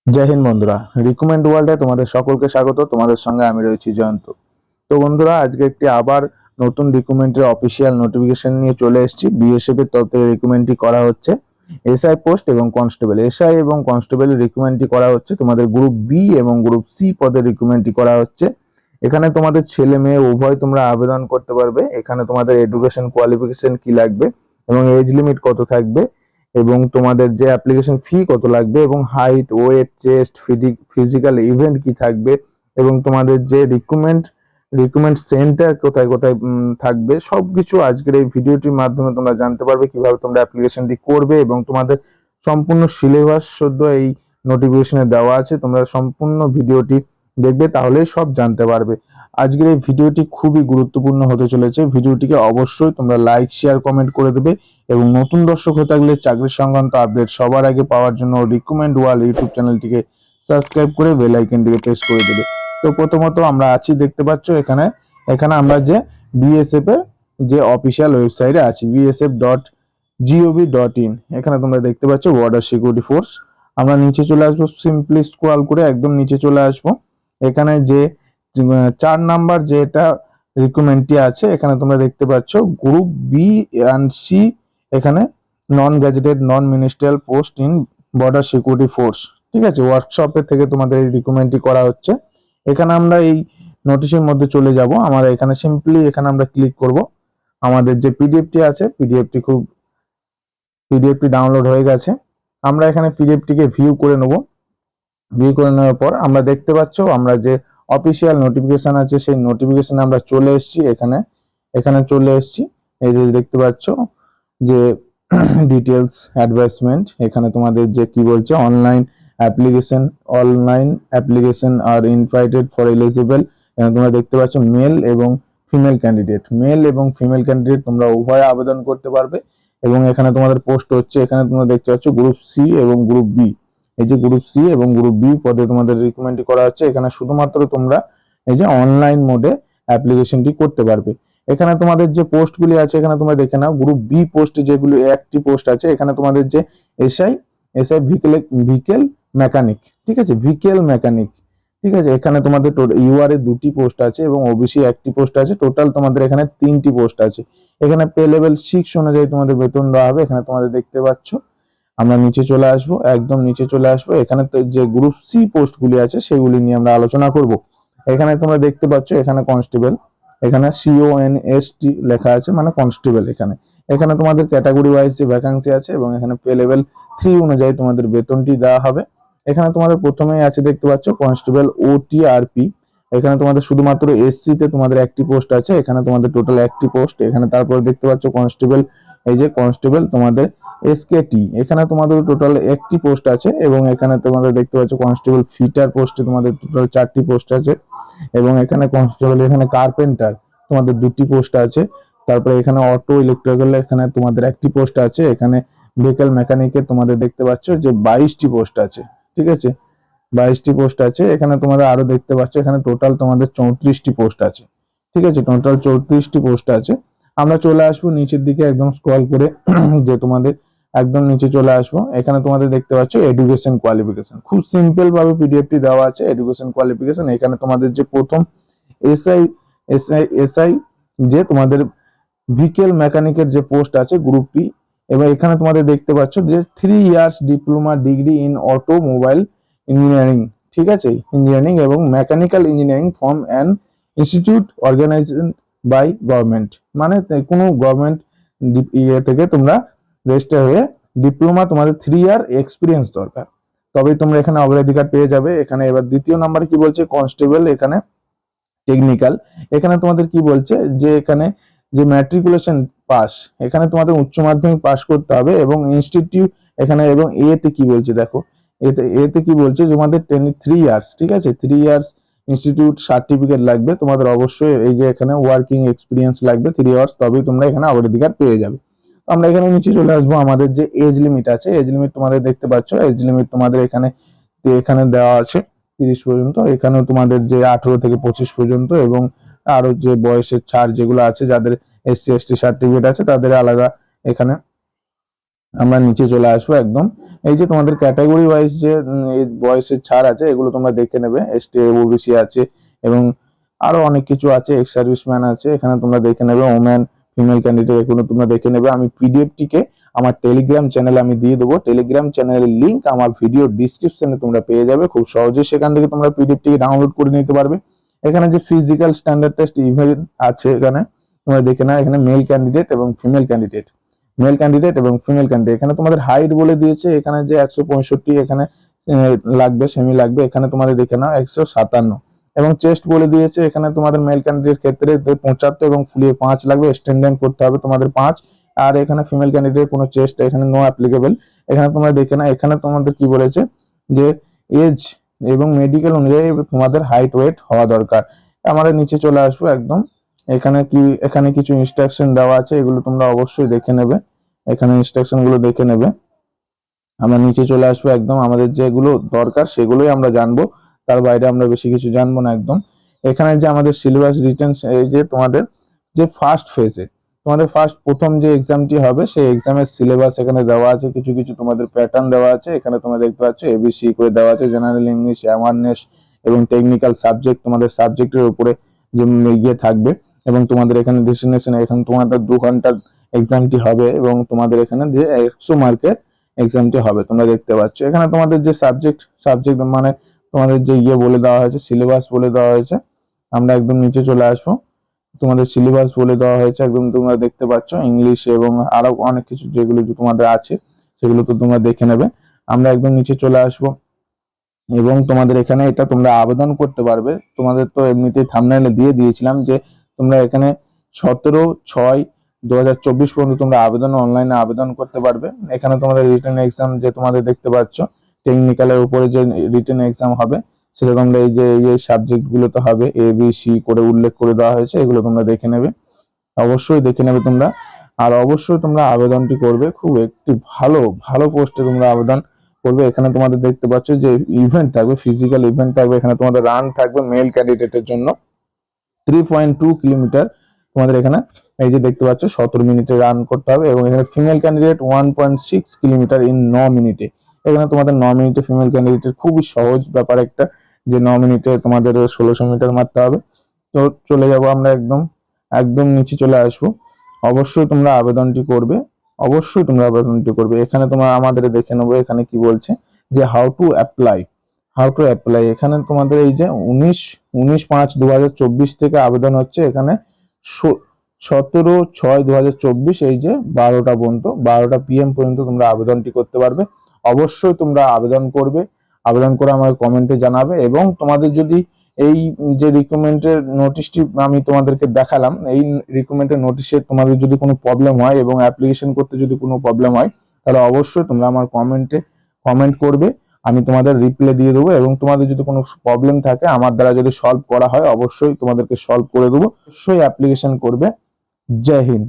জয় হিন্দ বন্ধুরা, রিকমেন্ড ওয়ার্ল্ডে তোমাদের সকলকে স্বাগত। তোমাদের সঙ্গে আমি রয়েছি জয়ন্ত। তো বন্ধুরা, আজকে একটি আবার নতুন রিক্রুটমেন্টের অফিসিয়াল নোটিফিকেশন নিয়ে চলে এসেছি। বিএসএফ এর তরফ থেকে রিক্রুটমেন্টটি করা হচ্ছে এসআই পোস্ট এবং কনস্টেবল। এসআই এবং কনস্টেবল রিক্রুটমেন্টটি করা হচ্ছে। তোমাদের গ্রুপ বি এবং গ্রুপ সি পদের রিক্রুটমেন্টটি করা হচ্ছে। এখানে তোমাদের ছেলে মেয়ে উভয় তোমরা আবেদন করতে পারবে। এখানে তোমাদের এডুকেশন কোয়ালিফিকেশন কি লাগবে এবং এজ লিমিট কত থাকবে এবং তোমাদের যে অ্যাপ্লিকেশন ফি কত লাগবে এবং height, weight, chest, physical event কি থাকবে এবং তোমাদের যে রিক্রুটমেন্ট সেন্টার কোথায় কোথায় থাকবে, সবকিছু আজকের এই ভিডিওটির মাধ্যমে তোমরা জানতে পারবে। কিভাবে তোমরা অ্যাপ্লিকেশনটি করবে এবং তোমাদের সম্পূর্ণ সিলেবাস সদ্য এই নোটিফিকেশনে দেওয়া আছে। তোমরা সম্পূর্ণ ভিডিওটি দেখবে, তাহলেই সব জানতে পারবে। আজকের এই ভিডিওটি খুবই গুরুত্বপূর্ণ হতে চলেছে। ভিডিওটিকে অবশ্যই তোমরা লাইক, শেয়ার, কমেন্ট করে দেবে এবং নতুন দর্শক হয়ে থাকলে চাকরি সংক্রান্ত আপডেট সবার আগে পাওয়ার জন্য রিকমেন্ড ওয়ার্ল্ড ইউটিউব চ্যানেলটিকে সাবস্ক্রাইব করে বেল আইকনটিকে প্রেস করে দেবে। তো প্রথমত আমরা আছি, দেখতে পাচ্ছ এখানে এখানে আমরা যে বিএসএফ এর যে অফিসিয়াল ওয়েবসাইটে আছি, bsf.gov.in। এখানে তোমরা দেখতে পাচ্ছ বর্ডার সিকিউরিটি ফোর্স। আমরা নিচে চলে আসবো, সিম্পলি স্ক্রল করে একদম নিচে চলে আসবো। এখানে যে 4 নাম্বার যেটা রিক্রুটমেন্টটি আছে, এখানে তোমরা দেখতে পাচ্ছ গ্রুপ বি এন্ড সি। এখানে non gazetted non ministerial post in border security force. ঠিক আছে, ওয়ার্কশপের থেকে তোমাদের এই রিক্রুটমেন্টটি করা হচ্ছে। এখানে আমরা এই নোটিশের মধ্যে চলে যাব। আমরা এখানে সিম্পলি এখানে আমরা ক্লিক করব। আমাদের যে পিডিএফটি আছে, পিডিএফটি ডাউনলোড হয়ে গেছে। আমরা এখানে পিডিএফটিকে ভিউ করে নেব। ভিউ করে নেওয়ার পর আমরা দেখতে পাচ্ছ আমরা যে অফিসিয়াল নোটিফিকেশন আছে সেই নোটিফিকেশনে আমরা চলে এসেছি। এখানে চলে এসেছি। এই যে দেখতে পাচ্ছ যে ডিটেলস অ্যাডভাইসমেন্ট। এখানে তোমাদের যে কি বলছে, অনলাইন অ্যাপ্লিকেশন আর ইনভাইটেড ফর এলিজিবল। এখানে তোমরা দেখতে পাচ্ছ মেল এবং ফিমেল ক্যান্ডিডেট তোমরা উভয় আবেদন করতে পারবে। এবং এখানে তোমাদের পোস্ট হচ্ছে, এখানে তোমরা দেখতে পাচ্ছ গ্রুপ সি এবং গ্রুপ বি। এই যে গ্রুপ সি এবং গ্রুপ বি পদে তোমাদের রিক্রুটমেন্টটি করা হচ্ছে। এখানে শুধুমাত্র তোমরা এই যে অনলাইন মোডে অ্যাপ্লিকেশনটি করতে পারবে। এখানে তোমাদের যে পোস্টগুলি আছে এখানে তোমরা দেখে নাও। গ্রুপ বি পোস্টে যেগুলো একটি পোস্ট আছে, এখানে তোমাদের যে এসআই এসআই ভিকেল মেকানিক। ঠিক আছে, ভিকেল মেকানিক। ঠিক আছে, এখানে তোমাদের ইউআর এ 2টি পোস্ট আছে এবং ওবিসি একটি পোস্ট আছে। টোটাল তোমাদের এখানে 3টি পোস্ট আছে। এখানে পে লেভেল 6 অনুযায়ী তোমাদের বেতন দেওয়া হবে। এখানে তোমাদের দেখতে পাচ্ছ। আমরা নিচে চলে আসব, একদম নিচে চলে আসবো। এখানে যে গ্রুপ সি পোস্টগুলি আছে সেগুলি নিয়ে আমরা আলোচনা করব। এখানে তোমরা দেখতে পাচ্ছ এখানে কনস্টেবল, এখানে CONST লেখা আছে, মানে কনস্টেবল। এখানে এখানে তোমাদের ক্যাটাগরি ওয়াইজ যে ভ্যাকান্সি আছে এবং এখানে পে লেভেল 3 অনুযায়ী তোমাদের বেতনটি দেওয়া হবে। এখানে তোমাদের প্রথমেই আছে, দেখতে পাচ্ছ কনস্টেবল OTRP। এখানে তোমাদের শুধুমাত্র SC তে তোমাদের একটি পোস্ট আছে। এখানে তোমাদের টোটাল একটি পোস্ট। এখানে তারপর দেখতে পাচ্ছ কনস্টেবল, এই যে কনস্টেবল তোমাদের SKT। এখানে তোমাদের টোটাল একটি পোস্ট আছে এবং এখানে তোমাদের দেখতে পাচ্ছ কনস্টেবল ফিটার পোস্টে তোমাদের টোটাল 4টি পোস্ট আছে। এবং এখানে কনস্টেবল, এখানে কার্পেন্টার তোমাদের 2টি পোস্ট আছে। তারপরে এখানে অটো ইলেকট্রিক্যাল, এখানে তোমাদের একটি পোস্ট আছে। এখানে ভেহিকল মেকানিকে তোমাদের দেখতে পাচ্ছ যে 22টি পোস্ট আছে। ঠিক আছে, 22টি পোস্ট আছে। এখানে তোমাদের আরো দেখতে পাচ্ছ এখানে টোটাল তোমাদের 34টি পোস্ট আছে। ঠিক আছে, টোটাল 34টি পোস্ট আছে। আমরা চলে আসবো নিচের দিকে একদম স্ক্রল করে যে তোমাদের একদম নিচে চলে আসবো। এখানে তোমাদের দেখতে পাচ্ছ এডুকেশন কোয়ালিফিকেশন। খুব সিম্পল ভাবে পিডিএফটি দেওয়া আছে। এডুকেশন কোয়ালিফিকেশন, এখানে তোমাদের যে প্রথম এসআই যে তোমাদের ভিকেল মেকানিকের যে পোস্ট আছে গ্রুপ পি। এবং এখানে তোমাদের দেখতে পাচ্ছ যে 3 years diploma degree in automobile engineering. ঠিক আছে, ইঞ্জিনিয়ারিং এবং mechanical engineering from an institute organisation by government. মানে কোনো গভর্নমেন্ট ইয়ে থেকে তোমরা রেজিস্টার হয়ে ডিপ্লোমা, তোমাদের 3 ইয়ার এক্সপিরিয়েন্স দরকার, তবেই তোমরা এখানে অগ্রাধিকার পেয়ে যাবে। এখানে এবার দ্বিতীয় নাম্বারে কি বলছে, কনস্টেবল এখানে টেকনিক্যাল। এখানে তোমাদের কি বলছে যে এখানে যে ম্যাট্রিকুলেশন পাস, এখানে তোমাদের উচ্চ মাধ্যমিক পাস করতে হবে এবং ইনস্টিটিউট এখানে। এবং এতে কি বলছে দেখো, এতে কি বলছে তোমাদের 3 ইয়ার্স। ঠিক আছে, 3 ইয়ার্স ইনস্টিটিউট সার্টিফিকেট লাগবে তোমাদের। অবশ্যই এই যে এখানে ওয়ার্কিং এক্সপিরিয়েন্স লাগবে 3 ইয়ার্স, তবেই তোমরা এখানে অগ্রাধিকার পেয়ে যাবে। আমরা এখানে নিচে চলে আসবো। আমাদের যে এজ লিমিট আছে, এজ লিমিট তোমাদের দেখতে পাচ্ছ। এজ লিমিট তোমাদের এখানে এখানে দেওয়া আছে 30 পর্যন্ত। এখানেও তোমাদের যে 18 থেকে 25 পর্যন্ত এবং আরো যে বয়সের ছাড় যেগুলো আছে, যাদের SC ST সার্টিফিকেট আছে তাদের আলাদা। এখানে আমরা নিচে চলে আসবো একদম। এই যে তোমাদের ক্যাটাগরি ওয়াইজ যে এই বয়সের ছাড় আছে এগুলো তোমরা দেখে নেবে। এসটি ওবিসি আছে এবং আরো অনেক কিছু আছে, এক্স সার্ভিসম্যান আছে, এখানে তোমরা দেখে নেবে। ওমেন, ফিমেল ক্যান্ডিডেট এগুলো তোমরা দেখে নেবে। আমি পিডিএফটিকে আমার টেলিগ্রাম চ্যানেলে আমি দিয়ে দেবো। টেলিগ্রাম চ্যানেলের লিংক আমার ভিডিও ডিসক্রিপশনে তোমরা পেয়ে যাবে খুব সহজে, সেখান থেকে তোমরা পিডিএফটিকে ডাউনলোড করে নিতে পারবে। এখানে যে ফিজিক্যাল স্ট্যান্ডার্ড টেস্ট ইভেন্ট আছে এখানে তোমরা দেখে নাও। এখানে মেল ক্যান্ডিডেট এবং ফিমেল ক্যান্ডিডেট, মেল ক্যান্ডিডেট এবং ফিমেল ক্যান্ডিডেট। এখানে তোমাদের হাইট বলে দিয়েছে, এখানে যে 165 এখানে লাগবে, সেমি লাগবে। এখানে তোমাদের দেখে নাও 157 এবং চেস্ট বলে দিয়েছে। এখানে তোমাদের মেল ক্যান্ডিডেট ক্ষেত্রে 75 এবং ফুলিয়ে 5 লাগবে, স্ট্যান্ডার্ড করতে হবে তোমাদের 5। আর এখানে ফিমেল ক্যান্ডিডেট কোনো চেস্ট এখানে নো অ্যাপ্লিকেবল। এখানে তোমরা দেখে নাও, এখানে তোমাদের কি বলেছে যে এজ এবং মেডিকেল অনুযায়ী তোমাদের হাইট ওয়েট হওয়া দরকার। আমরা নিচে চলে আসবো একদম। এখানে কিছু ইনস্ট্রাকশন দেওয়া আছে, এগুলো তোমরা অবশ্যই দেখে নেবে। এখানে ইনস্ট্রাকশন গুলো দেখে নেবে। আমরা নিচে চলে আসবো একদম, আমাদের যেগুলো দরকার সেগুলোই আমরা জানবো, তার বাইরে আমরা বেশি কিছু জানবো না একদম। এখানে যে আমাদের সিলেবাস রিটেন, এই যে তোমাদের যে ফার্স্ট ফেজে তোমাদের প্রথম যে এক্সামটি হবে সেই এক্সামের সিলেবাস এখানে দেওয়া আছে। কিছু কিছু তোমাদের প্যাটার্ন দেওয়া আছে, এখানে তোমরা দেখতে পাচ্ছ এবিসি করে দেওয়া আছে। জেনারেল ইংলিশ, অ্যাওয়ারনেস এবং টেকনিক্যাল সাবজেক্ট তোমাদের সাবজেক্টের উপরে যে ইয়ে থাকবে। এবং তোমাদের এখানে ডেস্টিনেশন, এখানে তোমাদের 2 ঘন্টার এক্সামটি হবে এবং তোমাদের এখানে যে 100 মার্কের এক্সামটি হবে তোমরা দেখতে পাচ্ছ। এখানে তোমাদের যে সাবজেক্ট মানে তোমাদের যে ইয়ে বলে দেওয়া হয়েছে, সিলেবাস বলে দেওয়া হয়েছে। আমরা একদম নিচে চলে আসবো, তোমাদের সিলেবাস বলে দেওয়া হয়েছে একদম তোমরা দেখতে পাচ্ছ। ইংলিশ এবং আরো অনেক কিছু যেগুলো তোমাদের আছে সেগুলো তো তোমরা দেখে নেবে। আমরা একদম নিচে চলে আসবো এবং তোমাদের এখানে এটা তোমরা আবেদন করতে পারবে। তোমাদের তো এমনিতেই থাম্বনেইলে দিয়ে দিয়েছিলাম যে তোমরা এখানে 17/6/2024 পর্যন্ত তোমরা অনলাইনে আবেদন করতে পারবে। এখানে তোমাদের রিটেন এক্সাম যে তোমাদের দেখতে পাচ্ছ টেকনিক্যালের উপরে যে রিটেন এক্সাম হবে সেটা তোমরা এই সাবজেক্ট গুলোতে হবে, এ বি সি করে উল্লেখ করে দেওয়া হয়েছে, এগুলো তোমরা দেখে নেবে, অবশ্যই দেখে নেবে তোমরা। আর অবশ্যই তোমরা আবেদনটি করবে, খুব একটি ভালো ভালো পোস্টে তোমরা আবেদন করবে। এখানে তোমাদের দেখতে পাচ্ছ যে ইভেন্ট থাকবে, ফিজিক্যাল ইভেন্ট থাকবে। এখানে তোমাদের রান থাকবে মেল ক্যান্ডিডেটের জন্য 3.2 কিলোমিটার। তোমাদের এখানে এই যে দেখতে পাচ্ছ 17 মিনিটে রান করতে হবে। এবং এখানে ফিমেল ক্যান্ডিডেট 1.6 কিলোমিটার ইন 9 মিনিটে। এখানে তোমাদের 9 মিনিটে ফিমেল ক্যান্ডিডেটের খুবই সহজ ব্যাপার একটা, যে 9 মিনিটে তোমাদের 1600 মিটার মারতে হবে। তো চলে যাব আমরা একদম একদম নিচে চলে আসবো। অবশ্যই তোমরা আবেদনটি করবে, অবশ্যই তোমরা আবেদনটি করবে। এখানে তোমরা আমাদের দেখে নেবো এখানে কি বলছে যে হাউ টু অ্যাপ্লাই। এখানে তোমাদের এই যে 19/5/2024 থেকে আবেদন হচ্ছে। এখানে 17/6/2024 এই যে 12টা পর্যন্ত, 12টা PM পর্যন্ত তোমরা আবেদনটি করতে পারবে। অবশ্যই তোমরা আবেদন করবে, আবেদন করে আমাকে কমেন্টে জানাবে। এবং তোমাদের যদি এই যে রিক্রুটমেন্টের নোটিশটি আমি তোমাদেরকে দেখালাম, এই রিক্রুটমেন্টের নোটিশে তোমাদের যদি কোনো প্রবলেম হয় এবং অ্যাপ্লিকেশন করতে যদি কোনো প্রবলেম হয় তাহলে অবশ্যই তোমরা আমার কমেন্ট করবে, আমি তোমাদের রিপ্লাই দিয়ে দেবো। এবং তোমাদের যদি কোনো প্রবলেম থাকে আমার দ্বারা যদি সলভ করা হয় অবশ্যই তোমাদেরকে সলভ করে দেবো। অবশ্যই অ্যাপ্লিকেশন করবে। জয় হিন্দ।